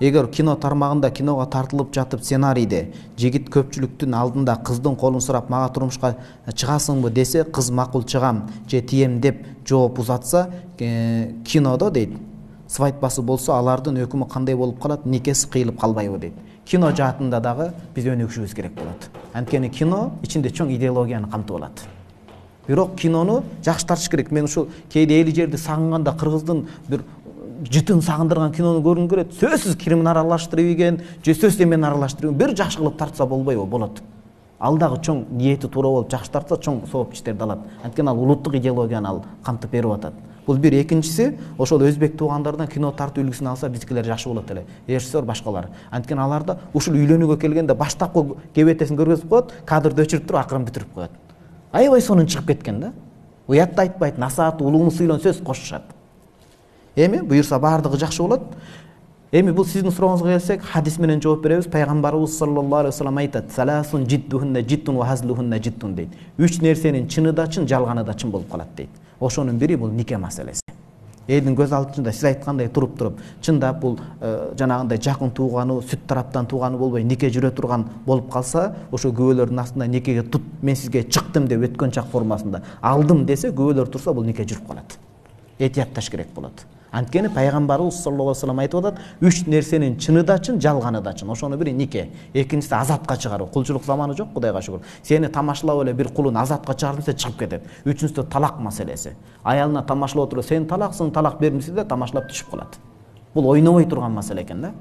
эгер кино тармагында киного тартылып жатып сценарийде жигит көпчүлүктүн алдында кыздын колун сурап мага турмушка чыгасыңбы десе, кыз макул чыгам же тием деп жооп узатса, кинодо дейт, свадьбасы болсо алардын өкүмү кандай болуп калат, никеси кыйылып калбайбы дейт. Кино жаатында дагы биз өнүгүшүбүз керек болот. Анткени кино ичинде чоң идеологияны камтып алат. Бирок кинону жакшы тартыш керек. Мен ушул кээде эли жерди сагынганда кыргыздын бир жытын сагындырган кинону көргүм келет. Сөзсүз кирмин аралаштырып ийген, же сөзсүз эмени аралаштырып, бир жакшы кылып тартса болбойбу? Болот. Ал дагы чоң ниети туура болуп жакшы тартса чоң сооп иштерди алат. Анткени ал улуттук идеологияны ал камтып берип атат. Бул бир. Экинчиси, ошол өзбек туугандардан кино тартуу үлгүсүн алса биздикилер жакшы болот эле. Режиссер башкалар. Анткени аларда ушул үйлөнүүгө келгенде баштапкы кебетесин көргөзүп коет, кадрды өчүрүп туруп акырын бүтүрүп коет. Аябай сонун чыгып кеткен да. Уятты айтпайт, насаат, улууну сыйлон сөз кошушат. Эми буюрса баардыгы жакшы болот. Эми бул сиздин сурооңузга келсек, хадис менен жооп беребиз. Пайгамбарыбыз саллаллаху алейхи вассалам айтат: "Саласун жиддухунна жиддун ва хазлухунна жиддун" дейт. Үч нерсенин чыны да чын, жалганы да чын болуп калат дейт. Ошонун бири бул нике маселеси. Элдин көз алдында сиз айткандай туруп, чындап бул жанагындай жакын туугану, сүт тараптан туугану болбой, нике жүрө турган болуп калса, ошо күбөлөрдүн астында никеге тут, мен сизге чыктым деп өткөн чак формасында алдым десе, күбөлөр турса, бул нике жүрүп калат. Этиятташ керек болот. Анткени пайгамбарыбыз саллаллаху алейхи вассалам айтып атат: "Үч нерсенин чыны да чын, жалганы да чын". Ошону бири нике, экинчиси азатка чыгаруу. Кулчулук заманы жок, Кудайга шүгүр. Сени тамашалап эле бир кулун азатка чыгардым десе чыгып кетет. Үчүнчүсү талак маселеси. Аялына тамашалап отуруп, "Сен талаксың, талак бермисиң" деп тамашалап түшүп калат. Бул ойнобой турган маселе экен да.